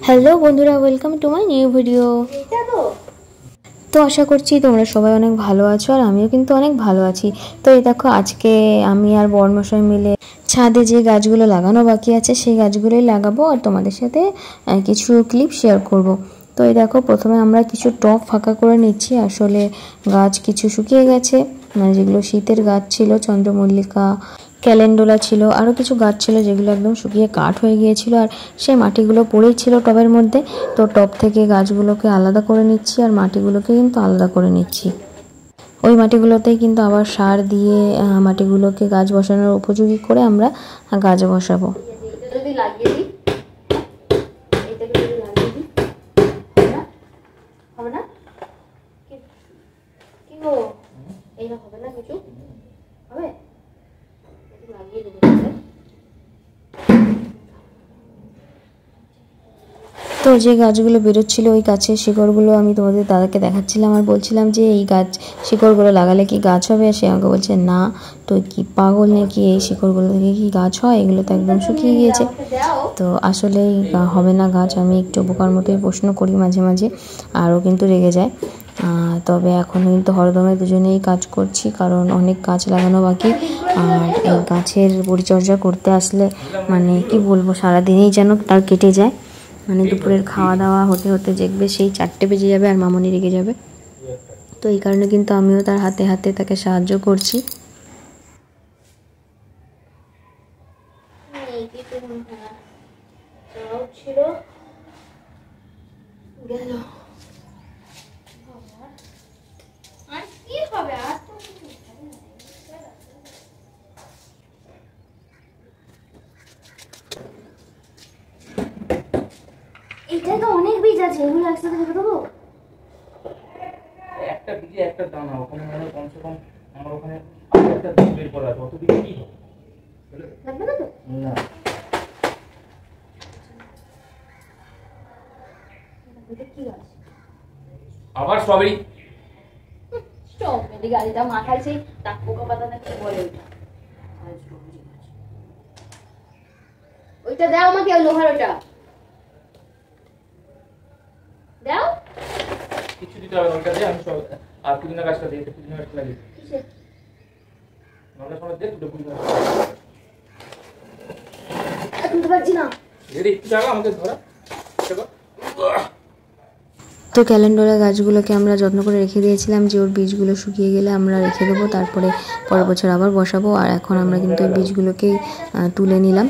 Hello বন্ধুরা, welcome to my new video. তো আশা করছি তোমরা সবাই অনেক ভালো আছো, আর আমিও কিন্তু অনেক ভালো আছি। তো এই দেখো, আজকে আমি আর বড়মশাই মিলে ছাদে যে গাছগুলো লাগানো বাকি আছে সেই গাছগুলোই লাগাবো, আর তোমাদের সাথে কিছু ক্লিপ শেয়ার করব। তো এই দেখো, প্রথমে আমরা কিছু টব ফাঁকা করে নিচ্ছি। আসলে গাছ কিছু শুকিয়ে গেছে, মানে যেগুলো শীতের গাছ ছিল, চন্দ্রমল্লিকা, ক্যালেন্ডুলা ছিল, আরও কিছু গাছ ছিল যেগুলো একদম শুকিয়ে কাঠ হয়ে গিয়েছিল, আর সেই মাটিগুলো পড়েই ছিল টবের মধ্যে। তো টব থেকে গাছগুলোকে আলাদা করে নিচ্ছি, আর মাটিগুলোকে কিন্তু আলাদা করে নিচ্ছি। ওই মাটিগুলোতেই কিন্তু আবার সার দিয়ে মাটিগুলোকে গাছ বসানোর উপযোগী করে আমরা গাছ বসাবো। তো যে গাছগুলো বেরোচ্ছিল ওই গাছের শিকড়গুলো আমি তোমাদের দাদাকে দেখাচ্ছিলাম, আর বলছিলাম যে এই গাছ শিকড়গুলো লাগালে কি গাছ হবে। সে আমাকে বলছে, না তো কি পাগল নাকি, এই শিকড়গুলো থেকে কি গাছ হয়? এগুলো তো একদম শুকিয়ে গিয়েছে, তো আসলেই হবে না গাছ। আমি একটু বোকার মতোই প্রশ্ন করি মাঝে মাঝে, আরও কিন্তু রেগে যায়। তবে এখন কিন্তু হরদমে দুজনেই কাজ করছি, কারণ অনেক গাছ লাগানো বাকি। আর এই গাছের পরিচর্যা করতে আসলে মানে কি বলবো, সারাদিনই যেন তার কেটে যায়। মানে দুপুরের খাওয়া দাওয়া হতে হতে দেখবে সেই 4টে বেজে যাবে, আর মামনি রেগে যাবে। তো এই কারণে কিন্তু আমিও তার হাতে হাতে তাকে সাহায্য করছি। এটা তো অনেক বীজ আছে, এগুলো একসাথে রেখে দেবো। একটা বীজে একটা দানা, ওখানে মানে কমসে কম আমার ওখানে একটা বীজ বের করা আছে, অত বীজ কি হবে? লাগবে না তো? না, এটা কি গাছ? আবার স্ট্রবেরি। স্ট্রবেরি গাছটা মাথায় সেই টাক পোকা পাতা না কি বলে ওইটা? ওইটা দাও আমাকে, ওই লোহার ওটা দাও। কিছু দিতে হবে, ওইটা দিয়ে আমি সব। আর পুদিনা গাছটা দিয়ে, পুদিনা গাছটা লাগিয়ে কিসের? আমরা সময় দিয়ে দুটো পুদিনা গাছ তুলতে পারছি না। রেডি, একটু জায়গা আমাকে ধরা। তো ক্যালেন্ডুলা গাছগুলোকে আমরা যত্ন করে রেখে দিয়েছিলাম যে ওর বীজগুলো শুকিয়ে গেলে আমরা রেখে দেবো, তারপরে পরের বছর আবার বসাবো। আর এখন আমরা কিন্তু ওই বীজগুলোকেই তুলে নিলাম।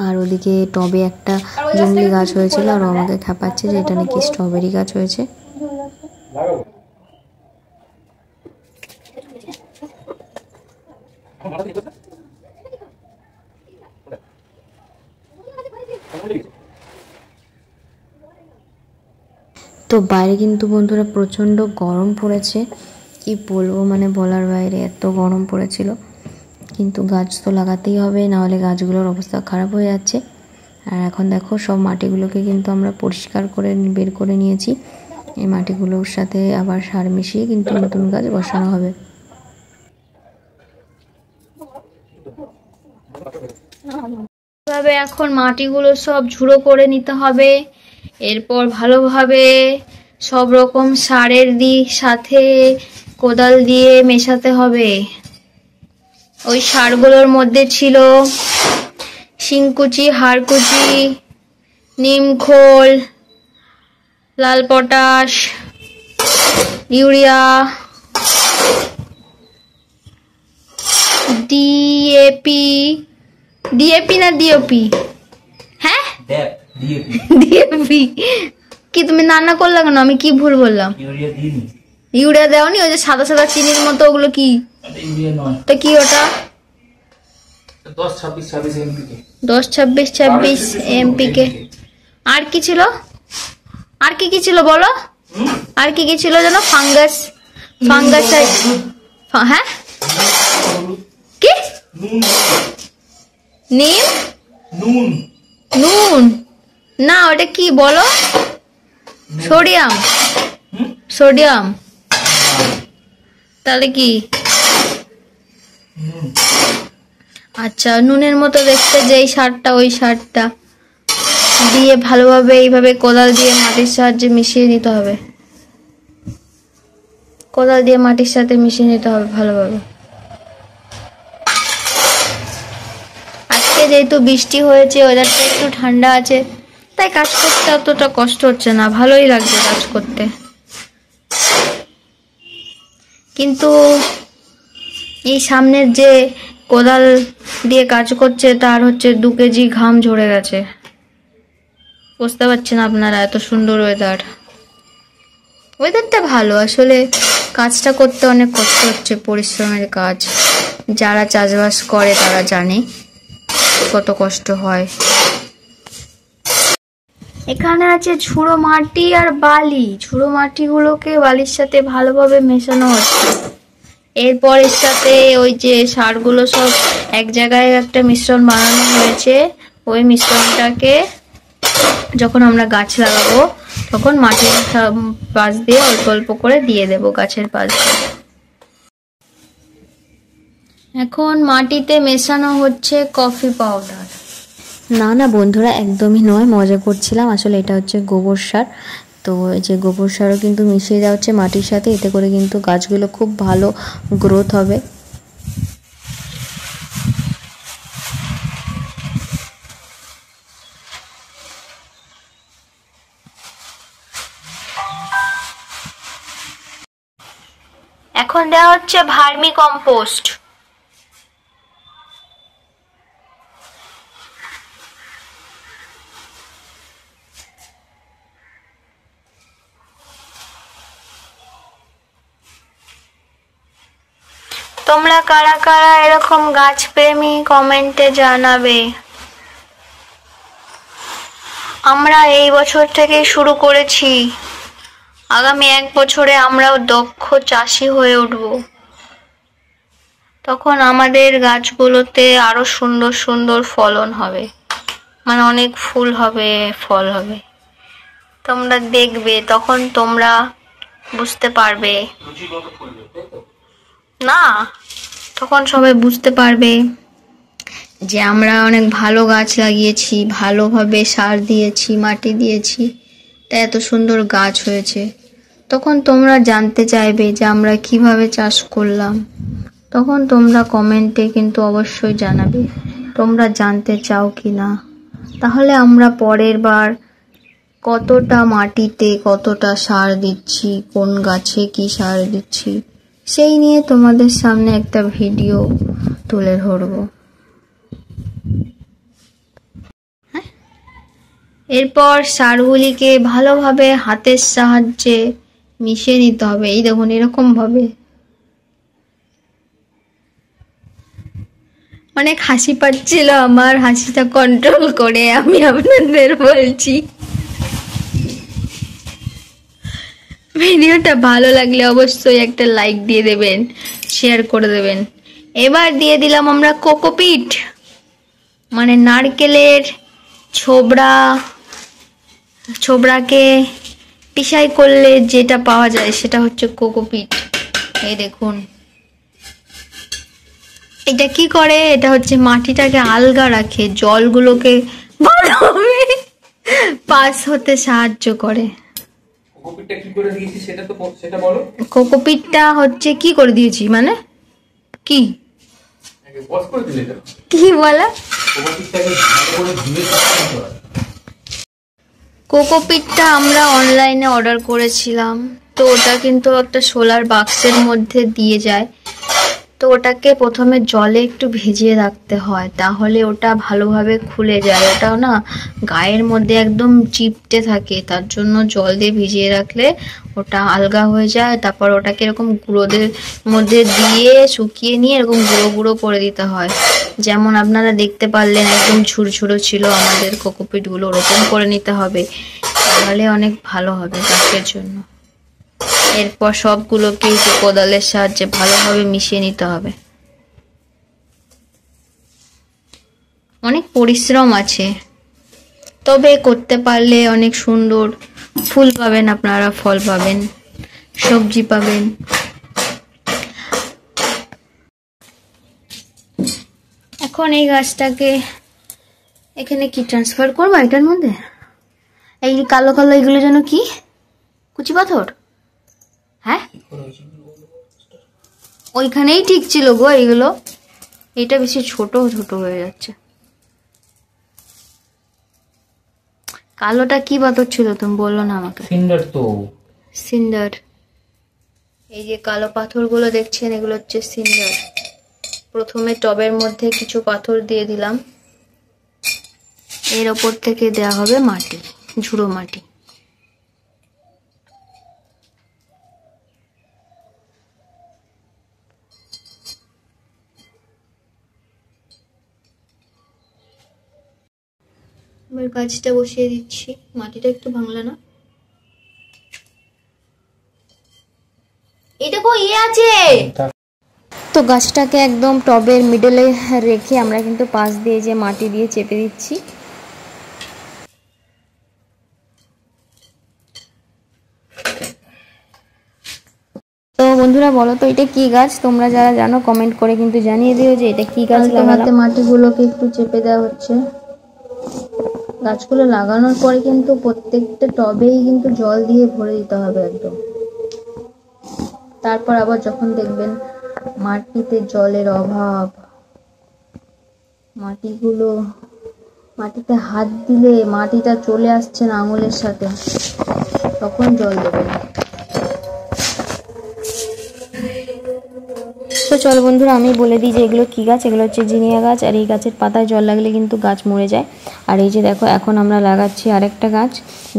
আর ওদিকে টবে একটা জংলি গাছ হয়েছিল, আর আমাকে খাপাচ্ছে যে এটা নাকি স্ট্রবেরি গাছ হয়েছে। তো বাইরে কিন্তু বন্ধুরা প্রচণ্ড গরম পড়েছে, কি বলবো, মানে বলার বাইরে এত গরম পড়েছিল। কিন্তু গাছ তো লাগাতেই হবে, নাহলে গাছগুলোর অবস্থা খারাপ হয়ে যাচ্ছে। আর এখন দেখো, সব মাটিগুলোকে কিন্তু আমরা পরিষ্কার করে বের করে নিয়েছি। এই মাটিগুলোর সাথে আবার সার মিশিয়ে কিন্তু নতুন গাছ বসানো হবে। ভাবে এখন মাটিগুলো সব ঝুড়ো করে নিতে হবে, এরপর ভালোভাবে সব রকম সারের সাথে কোদাল দিয়ে মেশাতে হবে। ওই সারগুলোর মধ্যে ছিল শিংকুচি, হাড়কুচি, নিমখোল, লাল পটাশ, ইউরিয়া, ডিএপি, ডিএপি না ডিওপি? হ্যাঁ, ডিএপি। কি তুমি রান্না করলে কেন? আমি কি ভুল বললাম? ইউরিয়া দেওনি? ওই যে সাদা সাদা চিনির মতো, ওগুলো কি? তো কি ওটা? 10-26 এমপিকে। আর কি ছিল? আর কি কি ছিল বলো? আর কি কি ছিল যেন? ফাঙ্গাস, হ্যাঁ কি? নিম, নুন না, ওটা কি বলো? Sodium, sodium. তাহলে কি? আচ্ছা, নুনের মতো দেখতে যেই সারটা, ওই সারটা দিয়ে ভালোভাবে এইভাবে কোদাল দিয়ে মাটির সাহায্যে মিশিয়ে নিতে হবে। কোদাল দিয়ে মাটির সাথে মিশিয়ে নিতে হবে ভালোভাবে। আজকে যেহেতু বৃষ্টি হয়েছে, ওয়েদারটা একটু ঠান্ডা আছে, তাই কাজ করতে অতটা কষ্ট হচ্ছে না, ভালোই লাগছে কাজ করতে। কিন্তু এই সামনের যে কোদাল দিয়ে কাজ করছে তার হচ্ছে 2 কেজি ঘাম ঝরে গেছে। বুঝতে পারছেন আপনারা, এত সুন্দর ওয়েদারটা ভালো, আসলে কাজটা করতে অনেক কষ্ট হচ্ছে, পরিশ্রমের কাজ। যারা চাষবাস করে তারা জানে কত কষ্ট হয়। এখানে আছে ঝুড়ো মাটি আর বালি। ঝুড়ো মাটিগুলোকে বালির সাথে ভালোভাবে মেশানো হচ্ছে। এরপর এর সাথে ওই যে সারগুলো সব এক জায়গায় একটা মিশ্রণ বানানো হয়েছে। ওই মিশ্রণটাকে যখন আমরা গাছ লাগাবো তখন মাটির পাশ দিয়ে অল্প অল্প করে দিয়ে দেব গাছের পাশ দিয়ে। এখন মাটিতে মেশানো হচ্ছে কফি পাউডার। না বন্ধুরা, একদমই নয়, মজা করছিলাম। আসলে এটা হচ্ছে গোবর সার। তো এই যে গোবর সারও কিন্তু মিশিয়ে দেওয়া হচ্ছে মাটির সাথে, এতে করে কিন্তু গাছগুলো খুব ভালো গ্রোথ হবে। এখন দেওয়া হচ্ছে ভার্মি কম্পোস্ট। তোমরা কারা কারা এরকম গাছ প্রেমী কমেন্টে জানাবে। আমরা এই বছর থেকে শুরু করেছি, আগামী 1 বছরে আমরাও দক্ষ চাষি হয়ে উঠব। তখন আমাদের গাছগুলোতে আরো সুন্দর সুন্দর ফলন হবে, মানে অনেক ফুল হবে, ফল হবে। তোমরা দেখবে, তখন তোমরা বুঝতে পারবে না, তখন সবাই বুঝতে পারবে যে আমরা অনেক ভালো গাছ লাগিয়েছি, ভালোভাবে সার দিয়েছি, মাটি দিয়েছি, তাই এত সুন্দর গাছ হয়েছে। তখন তোমরা জানতে চাইবে যে আমরা কিভাবে চাষ করলাম। তখন তোমরা কমেন্টে কিন্তু অবশ্যই জানাবে তোমরা জানতে চাও কি না। তাহলে আমরা পরের বার কতটা মাটিতে কতটা সার দিচ্ছি, কোন গাছে কি সার দিচ্ছি, সেই নিয়ে তোমাদের সামনে একটা ভিডিও তুলে ধরবো। এরপর সারগুলিকে ভালোভাবে হাতের সাহায্যে মিশিয়ে নিতে হবে। এই দেখুন, এরকম ভাবে। অনেক হাসি পাচ্ছিল, আমার হাসিটা কন্ট্রোল করে আমি আপনাদের বলছি। ভিডিওটা ভালো লাগলে অবশ্যই একটা লাইক দিয়ে দেবেন, শেয়ার করে দেবেন। এবার দিয়ে দিলাম আমরা কোকোপিট, মানে নারকেলের ছোবড়াকে পিসাই করলে যেটা পাওয়া যায় সেটা হচ্ছে কোকোপিট। এই দেখুন, এটা কি করে, এটা হচ্ছে মাটিটাকে আলগা রাখে, জলগুলোকে ভালোভাবে পাস হতে সাহায্য করে। কোকোপিটটা কি করে দিয়েছি সেটা বলো। কোকোপিটটা হচ্ছে কি করে দিয়েছি মানে কি বস করে দিলে তো কি বলা। কোকোপিটটাকে ভালো করে ধুয়ে দিতে হয়। কোকোপিটটা আমরা অনলাইনে অর্ডার করেছিলাম, তো ওটা কিন্তু একটা সোলার বাক্সের মধ্যে দিয়ে যায়। তো ওটাকে প্রথমে জলে একটু ভিজিয়ে রাখতে হয়, তাহলে ওটা ভালোভাবে খুলে যায়। ওটাও না গায়ের মধ্যে একদম চিপটে থাকে, তার জন্য জল দিয়ে ভিজিয়ে রাখলে ওটা আলগা হয়ে যায়। তারপর ওটাকে এরকম গুঁড়োদের মধ্যে দিয়ে শুকিয়ে নিয়ে এরকম গুঁড়ো গুঁড়ো করে দিতে হয়। যেমন আপনারা দেখতে পারলেন একদম ঝুরঝুরো ছিল আমাদের কোকোপিটগুলো, ওরকম করে নিতে হবে, তাহলে অনেক ভালো হবে গাছের জন্য। এরপর সবগুলোকে কোদালের সাহায্যে ভালোভাবে মিশিয়ে নিতে হবে। অনেক পরিশ্রম আছে, তবে করতে পারলে অনেক সুন্দর ফুল পাবেন আপনারা, ফল পাবেন, সবজি পাবেন। এখন এই গাছটাকে এখানে কি ট্রান্সফার করবো এটার মধ্যে? এই কালো কালো এগুলো যেন কি কুচি পাথর? হ্যাঁ ওইখানেই ঠিক ছিল গো এইগুলো, এটা বেশি ছোট ছোট হয়ে যাচ্ছে। কালোটা কি পাথর ছিল তুমি বললো না আমাকে? সিন্ডার তো। সিন্ডার। এই যে কালো পাথরগুলো দেখছেন এগুলো হচ্ছে সিন্ডার। প্রথমে টবের মধ্যে কিছু পাথর দিয়ে দিলাম, এর ওপর থেকে দেয়া হবে মাটি, ঝুড়ো মাটি। এবার গাছটা বসিয়ে দিচ্ছি। মাটিটা একটু ভাঙলা না? এটা কো ইয়ে আছে। তো গাছটাকে একদম টবের মিডলে রেখে আমরা কিন্তু পাশ দিয়ে যে মাটি দিয়ে চেপে দিচ্ছি। তো বন্ধুরা বলো তো এটা কি গাছ? তোমরা যারা জানো কমেন্ট করে কিন্তু জানিয়ে দিও যে এটা কি গাছ লাগালাম। মাটিগুলোকে একটু চেপে দেওয়া হচ্ছে। গাছগুলো লাগানোর পরে কিন্তু প্রত্যেকটা টবেই কিন্তু জল দিয়ে ভরে দিতে হবে একদম। তারপর আবার যখন দেখবেন মাটিতে জলের অভাব, মাটিতে হাত দিলে মাটিটা চলে আসছে না আঙুলের সাথে, তখন জল দেবেন। তো চলো বন্ধুরা আমি বলে দিই যে এগুলো কি গাছ। এগুলো হচ্ছে জিনিয়া গাছ, আর এই গাছের পাতায় জল লাগলে কিন্তু গাছ মরে যায়। আর এই যে দেখো এখন আমরা লাগাচ্ছি আরেকটা গাছ,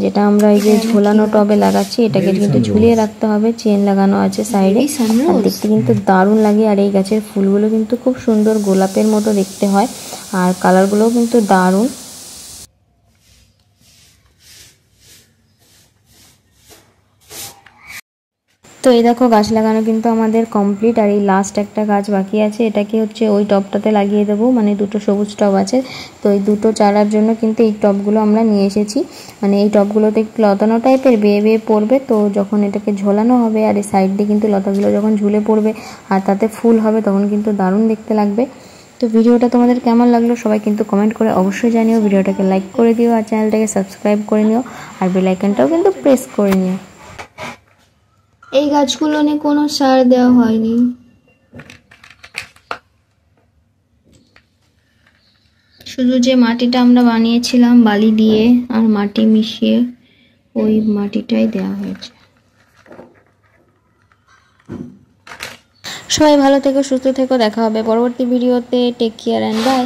যেটা আমরা এই যে ঝোলানো টবে লাগাচ্ছি। এটাকে কিন্তু ঝুলিয়ে রাখতে হবে, চেন লাগানো আছে সাইডে। আর দেখতে কিন্তু দারুণ লাগে। আর এই গাছের ফুলগুলো কিন্তু খুব সুন্দর গোলাপের মতো দেখতে হয়, আর কালারগুলোও কিন্তু দারুণ। তো এই দেখো গাছ লাগানো কিন্তু আমাদের কমপ্লিট। আর এই লাস্ট একটা গাছ বাকি আছে, এটাকে হচ্ছে ওই টবটাতে লাগিয়ে দেবো। মানে দুটো সবুজ টব আছে, তো এই দুটো চারার জন্য কিন্তু এই টবগুলো আমরা নিয়ে এসেছি। মানে এই টবগুলোতে একটু লতানো টাইপের বেয়ে বেয়ে পড়বে, তো যখন এটাকে ঝোলানো হবে আর এই সাইড দিয়ে কিন্তু লতাগুলো যখন ঝুলে পড়বে আর তাতে ফুল হবে তখন কিন্তু দারুণ দেখতে লাগবে। তো ভিডিওটা তোমাদের কেমন লাগলো সবাই কিন্তু কমেন্ট করে অবশ্যই জানিও। ভিডিওটাকে লাইক করে দিও আর চ্যানেলটাকে সাবস্ক্রাইব করে নিও, আর বেল আইকনটাও কিন্তু প্রেস করে নিও। এই গাছগুলো নিয়ে কোনো সার দেওয়া হয়নি, শুধু যে মাটিটা আমরা বানিয়েছিলাম বালি দিয়ে আর মাটি মিশিয়ে ওই মাটিটাই দেওয়া হয়েছে। সবাই ভালো থেকো, সুস্থ থেকো, দেখা হবে পরবর্তী ভিডিওতে। Take care and by.